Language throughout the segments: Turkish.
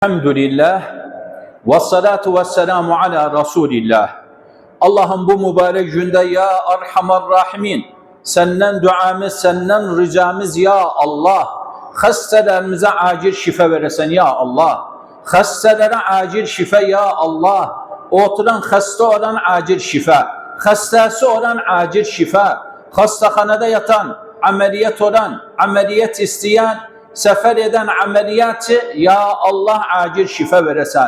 Elhamdülillah ve salatu ve selamu ala Resulillah. Allah'ım bu mübarek günde ya Erhamer Rahimin, senden duamız, senden ricamız ya Allah. Hastalarımıza acil şifa veresen ya Allah. Hastalere acil şifa ya Allah. Oturan hasta olan acil şifa. Hastası olan acil şifa. Hastahanada yatan, ameliyat olan, ameliyat isteyen, sefer eden ameliyatı ya Allah acil şifa veresen.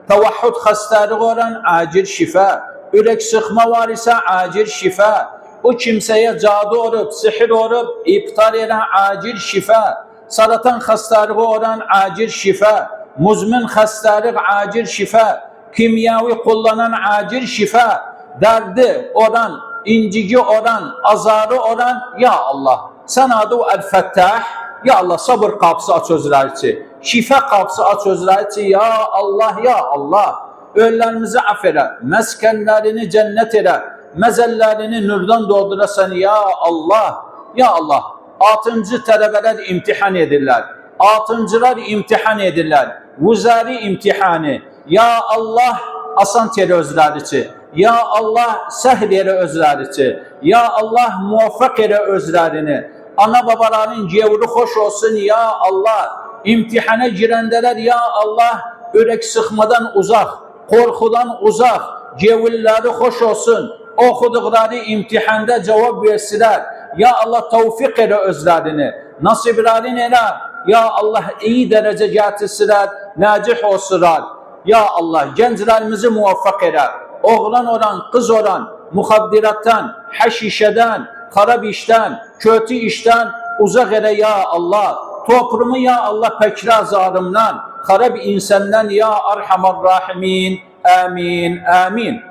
Tevahhud hastalığı olan acil şifa. Ürek sıkma var ise acil şifa. O kimseye cadı olup, sihir olup, iptal eden acil şifa. Saratan hastalığı olan acil şifa. Muzmin hastalık acil şifa. Kimyavi kullanan acil şifa. Derdi olan, incici olan, azarı olan ya Allah. Sen adı El-Fettah. Ya Allah sabır kapısı aç özlerçi. Şifa kapısı aç özlerçi. Ya Allah, ya Allah. Ölülerimizi affeyle. Meskenlerini cennet eyle. Mezellerini nurdan doldurasan ya Allah. Ya Allah. 6. talebeler imtihan edirler. 6.lar imtihan edirler. Vuzari imtihanı. Ya Allah asan tere özlerçi. Ya Allah səhl elə özlərici. Ya Allah muvaffaq elə özlərini. Ana babaların cevri hoş olsun ya Allah. İmtihana girənlər ya Allah ürək sıxmadan uzaq, korkudan uzaq, cevirləri hoş olsun. Oxuduqları imtihanda cevap versilər. Ya Allah tevfik elə özlərini. Nasiblərin elə. Ya Allah iyi dərəcə gətirsilər, nəcih olsunlar. Ya Allah gənclərimizi muvaffaq elə. Oğlan olan, kız olan, muhabdirattan, haşişeden, harap işten, kötü işten uzak ele ya Allah. Toplumu ya Allah pekri azarımdan, harap insandan ya Erhamer Rahimin. Amin, amin.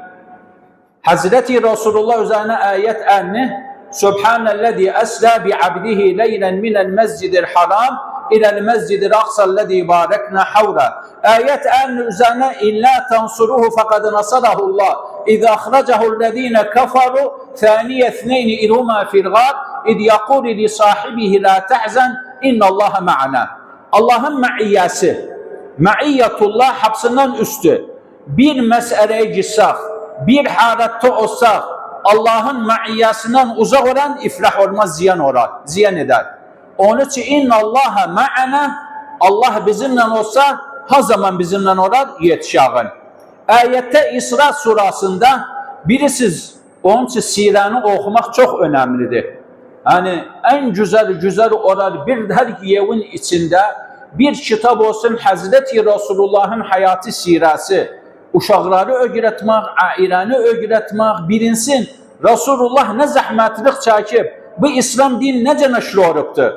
Hazreti Resulullah üzerine ayet anne. Subhanellezi esla bi abdihi leylen minel mescidil haram ila'l mescidil aqsa'llezî barekna havla. Ayet anne üzerine illa tansuruhu fekad nasarahullah. İzâ ahracahu'llezîne kafaru thâniye ithneyni idhuma fil gâr id yaqulu li sahibihi la tahzan innallâhe ma'ana. Allah'ın ma'iyyası, ma'iyyatullah hapsından üstü. Bir meseleye gitsek, bir halatta olsak, Allah'ın ma'iyyasından uzak olan iflah olmaz, ziyan olur, ziyan eder. Onun için innallâhe ma'ana, Allah bizimle olsa, ha zaman bizimle olur, yetişağın. Ayette İsra surasında birisiz, onun için siranı okumak çok önemlidir. Yani en güzel olan bir her evin içinde bir kitap olsun Hazreti Resulullah'ın hayatı sirası. Uşaqları öğretmek, ailəni öğretmek, bilinsin Resulullah ne zahmetlik çəkib, bu İslam dini necə nəşr olubdur.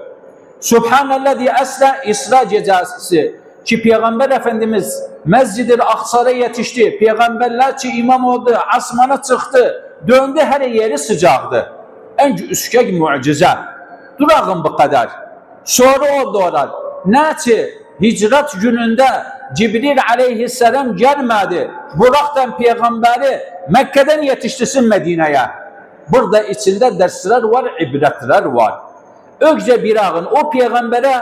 Subhanellezi esla İsra gecesi ki Peygamber Efendimiz Mescid-i Aksa'ya yetişti. Peygamberler ki imam oldu, asmana çıktı, döndü her yeri sıcaktı. En üskek mucize. Durağın bu kadar. Sonra oldu olar. Ne ki hicret gününde Cibril aleyhisselam gelmedi. Burak'tan peygamberi Mekke'den yetiştirsin Medine'ye. Burada içinde dersler var, ibretler var. Ögce bir ağın o peygambere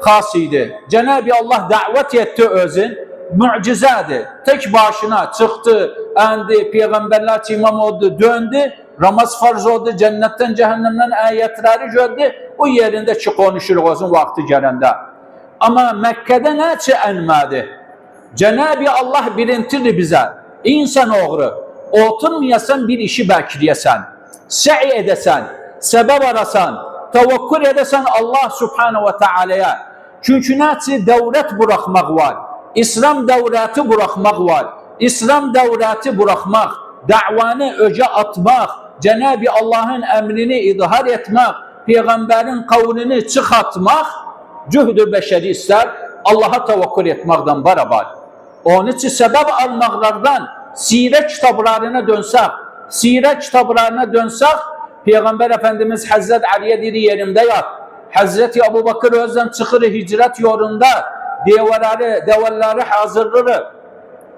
has idi. Cenab-ı Allah davet etti özün. Mucizedir. Tek başına çıktı, endi peygamberler imam oldu, döndü. Ramaz farz oldu, cennetten cehennemden ayetleri gördü. O yerinde ki konuşur olsun vakti gelende. Ama Mekke'de ne ki enmedi? Cenab-ı Allah bilintirdi bize. İnsan oğru, oturmayasan bir işi bekleyesen, sa'i edesen, sebep arasan, tevekkül edesen Allah Subhanahu ve Teala'ya. Çünkü ne ki devlet bırakmak var. İslam devleti bırakmak var. İslam devleti bırakmak, davanı öce atmak, Cenab-ı Allah'ın emrini izhar etmek, peygamberin kavlini çıkartmak, cühdü beşeri ister, Allah'a tevekkül etmekten beraber. Onun için sebep almaklardan siret kitaplarına dönsek, Peygamber Efendimiz Hazreti Ali'ye dedi yerimde yat. Hazreti Ebu Bakır özden çıkır hicret yolunda develeri hazırları.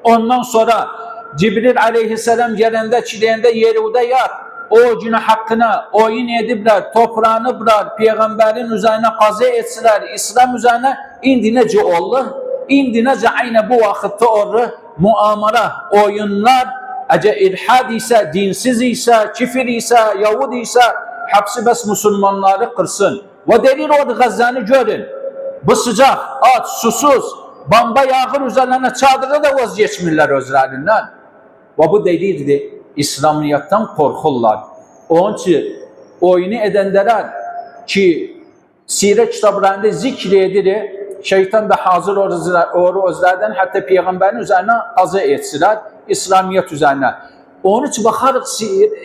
Ondan sonra Cibril aleyhisselam gelende çileyende yerinde yat. O günü hakkına oyun edibler, toprağını bırak, peygamberin üzerine kaza etsinler, İslam üzerine indi nece oldu? İndi necə aynə bu vaxtda orada muamara, oyunlar, əgər ilhad isə, dinsiz isə, kifir isə, Yahud isə, hapsi bəs Müslümanları qırsın. Və deyir o Gazze'ni görün. Bu sıcaq, aç, susuz, bomba yağır üzerlerine, çadırda da vazgeçmirlər özlərindən. Və bu deyirdi, İslamiyattan korkurlar. Onun için oyunu edenler ki siret kitaplarında zikredilir, şeytan da hazır olur özlerden, hatta peygamberin üzerine azı etsilər, İslamiyet üzerine. Onun için bakarıq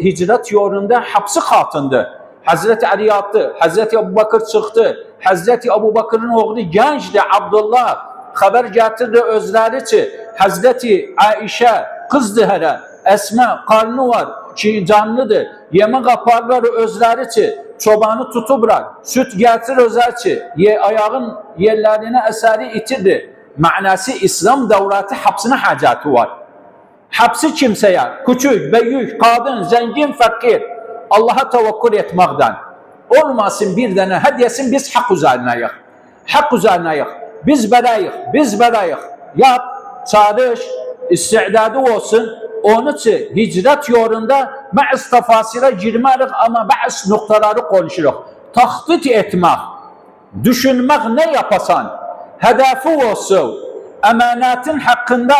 hicret yolunda hapsi katındı. Hazreti Ali yaptı, Hazreti Ebu Bakır çıktı, Hazreti Ebu Bakır'ın oğlu gençdi Abdullah, haber getirdi özleri ki, Hazreti Aişe kızdı hele, Esma karnı var, ki canlıdır, yemek yaparlar özleri ki, çobanı tutublar, süt getir özler ki, ayağın yerlerine eseri itirdi. Manası İslam devleti hapsine hacatı var. Hapsi kimseye, küçük, büyük, kadın, zengin, fakir, Allah'a tevekkül etmekten. Olmasın bir tane hediyesin biz hak üzerineyik. Hak üzerineyik. Biz berayik. Yap, çalış, istidadı olsun. Onun için hicret yolunda bazı tefasire girmerik ama bazı noktaları konuşuruz. Tahdit etmek, düşünmek ne yapasan, hedefi olsun, emanetin hakkında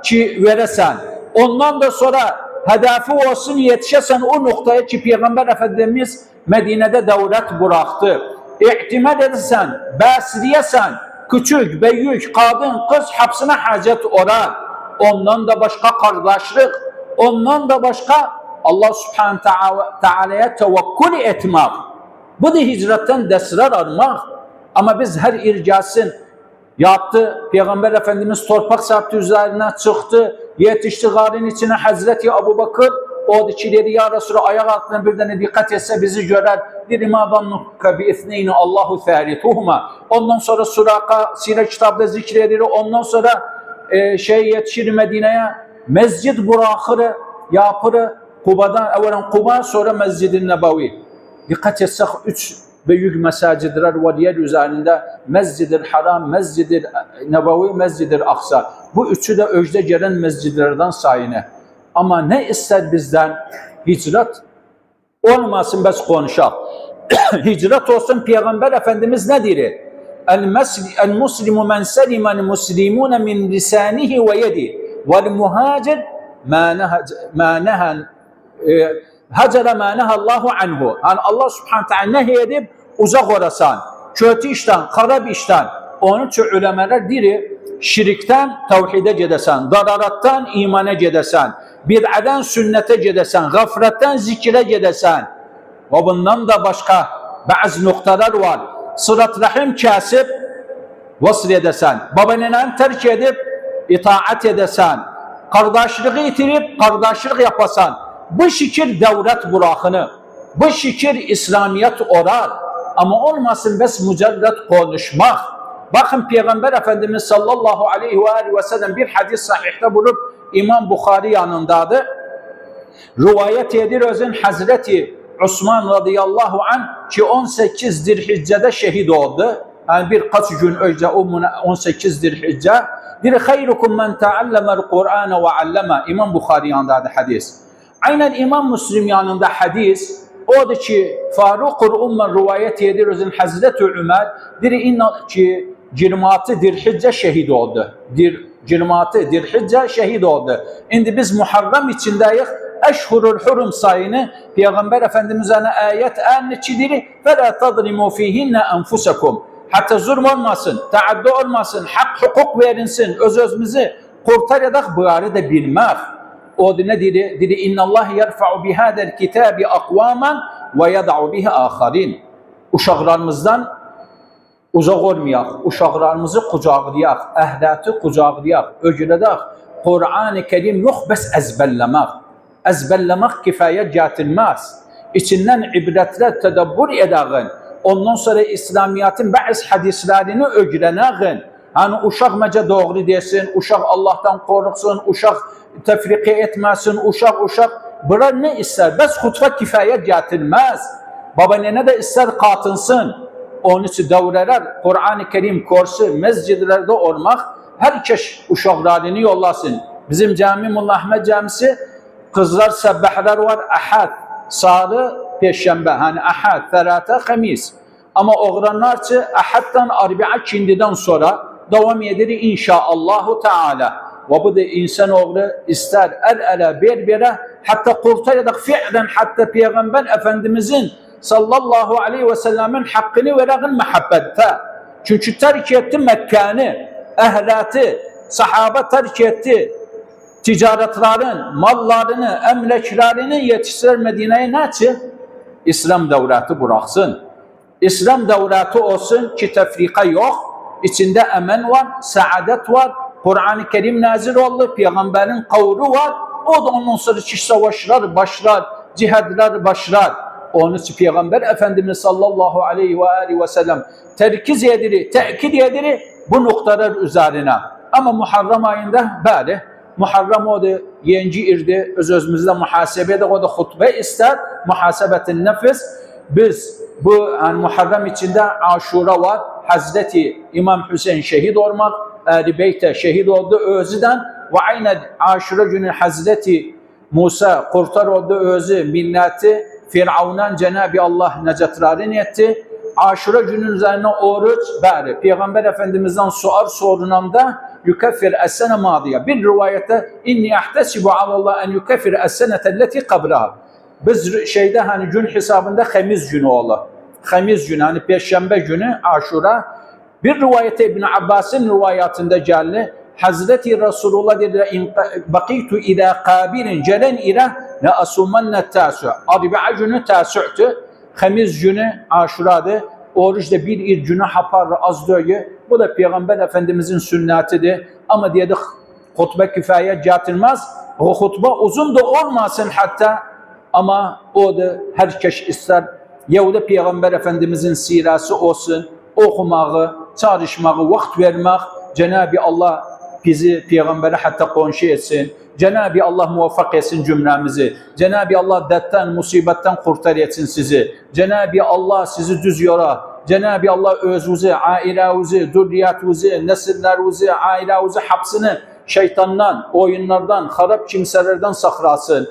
ki veresen, ondan da sonra hedefi olsun yetişesen o noktaya ki Peygamber Efendimiz Medine'de devlet bıraktı. İ'timad edersen, basiriyesen, küçük, büyük, kadın, kız hapsine hacet orar. Ondan da başka kardeşlik, ondan da başka Allah Subhanahu Teala'ya tevekkül etmek. Bu da hicretten desrar almak. Ama biz her ircasın yaptı, Peygamber Efendimiz torpak saptı üzerine çıktı, yetişti garın içine Hazreti Ebu Bakır, o ki dedi ya Resulallah ayak altına bir tane dikkat etse bizi görer. Dedi ma zannuka bi ithneyni Allahu thalithuhuma. Ondan sonra Suraka siret kitabda zikredilir. Ondan sonra yetişir Medine'ye, mescid bırakır, yapır Kuba'dan, evvelen Kuba sonra Mescid-i Nebevi. Dikkat etsek 3 büyük mesacidler var yer üzerinde. Mescid-i Haram, Mescid-i Nebevi, Mescid-i Aksa. Bu üçü de öjde gelen mescidlerden sayını. Ama ne ister bizden? Hicret olmasın biz konuşalım. Hicret olsun Peygamber Efendimiz ne diyor? El-Muslimu men selimel muslimune min lisanihi ve yedi vel muhacir hacere ma nehallahu anhu. Yani Allah Subhanahu Teala nehyedip uzak orasan, kötü işten, harap işten. Onun için ulemalar diri şirkten tevhide gedesen, dararattan imana gedesen, bid'adan sünnete gedesen, gafretten zikre gedesen. Ve bundan da başka bazı noktalar var. Sırat rahim kasip vasıl edesen, babanından terk edip itaat edesen, kardeşliği itirip kardeşlik yapasan, bu şekil devlet bırakını, bu şekil İslamiyet orar. Ama olmasın bes mücerret konuşmak. Bakın Peygamber Efendimiz sallallahu aleyhi ve sellem bir hadis sahihte bulup İmam Bukhari yanındadır. Rivayet edir özün Hazreti Osman radıyallahu anh ki 18 Zilhicce'de şehit oldu. Yani birkaç gün önce 18 Zilhicce. Bir hayrukum men teallemel Kur'ane ve allema. İmam Bukhari yanındadır hadis. Aynen İmam Müslim yanında hadis. O da ki Faruk-ul Umman rivayet edir özün Hazreti Ömer. Biri inna ki 26 Zilhicce şehit oldu. 26 Zilhicce şehit oldu. Şimdi biz Muharrem içindeyiz. Eşhurul hurum sayını Peygamber Efendimiz'e ayet anletilir. فَلَا تَظْلِمُوا فِيهِنَّ أَنْفُسَكُمْ. Hatta zulm olmasın, taaddi olmasın, hak hukuk verilsin, özümüzü kurtararak bunları da bilmek. O da ne dedi? Dedi inna Allah yerfa'u bihadel kitabi aqwaman ve yad'u bihi akharin. Uşaqlarımızdan uzaq olmayaq, uşaqlarımızı qucaqlayaq, əhlati qucaqlayaq, ögülədək. Qur'an-ı Kerim yox, bəs əzbəlləmək. Əzbəlləmək kifayət gətirməz. İçindən ibrətlər tədəbbür edəğin. Ondan sonra İslamiyyətin bəzi hədislərini öyrənəğin. Hani uşaq məcə doğru desin, uşaq Allah'tan qorxsun, uşaq təfriqə etməsin, uşaq. Bura nə istər? Bəs xutbə kifayət gətirməz. Baba nənə də istər qatınsın. Onun için devreler Kur'an-ı Kerim kursu mescidlerde olmak herkes uşaqlarını yollasın. Bizim cami Molla Ahmed camisi kızlar sebbahlar var. Ahad, salı, perşembe. Hani ahad, ferata, hamis. Ama oğlanlarca ahaddan arbi'a kindiden sonra devam edir inşaallahu teala. Ve bu da insanoğlu ister el-ele berbere hatta kurtararak fiilen hatta Peygamber Efendimizin sallallahu aleyhi ve sellemin hakkını veren muhabbette. Çünkü terk etti Mekke'ni, ehlatı, sahabe terk etti. Ticaretlerin, mallarını, emlaklerini yetiştirir Medine'ye ne için? İslam devleti bıraksın. İslam devleti olsun ki tefrika yok. İçinde emen var, saadet var. Kur'an-ı Kerim nazil oldu. Peygamberin kavlu var. O da ondan sonra savaşlar başlar, cihadlar başlar. Onun için Peygamber Efendimiz sallallahu aleyhi ve sellem terkiz ediri, tekid ediri bu noktalar üzerine. Ama Muharrem ayında böyle. Muharrem o da yenci irdi. Özümüzde muhasebede o da hutbe ister. Muhasebetin nefis. Biz bu yani Muharrem içinde Aşura var. Hazreti İmam Hüseyin şehit olmak. Ehl-i Beyt'e şehit oldu özüden. Ve aynen Aşura günü Hazreti Musa kurtar oldu özü milleti. Firavun'dan Cenab-ı Allah necatlarını etti. Aşura günün üzerine oruç bari. Peygamber Efendimiz'den sual sorunanda yukeffir es-sene madiye. Bir rivayette inni ahtesibu alallah en yukeffir es-senete leti kablaha. Biz şeyde hani gün hesabında Hemiz günü olur. Hemiz günü hani Perşembe günü Aşura. Bir rivayette İbn Abbas'ın rivayetinde geldi. Hazreti Resulullah dedi bakitu ila kabilin celen ila la asumanna tasu. Arba'a günü tasu'tu. Hemiz günü Aşura'dı. Oruçta bir günü hapar az dögü. Bu da Peygamber Efendimizin sünnetidir. Ama dedik hutbe kifayet getirmez. O hutbe uzun da olmasın hatta. Ama o da herkes ister. Yahuda Peygamber Efendimizin sirası olsun. Okumağı, çalışmağı, vakit vermek. Cenab-ı Allah bizi Peygamber'e hatta konşu etsin. Cenab-ı Allah muvaffak etsin cümlemizi. Cenab-ı Allah dertten, musibetten kurtar etsin sizi. Cenab-ı Allah sizi düz yola. Cenab-ı Allah özünüzü, ailenizi, zürriyetinizi, nesillerinizi, ailenizi hapsını şeytandan, oyunlardan, harap kimselerden sakrasın.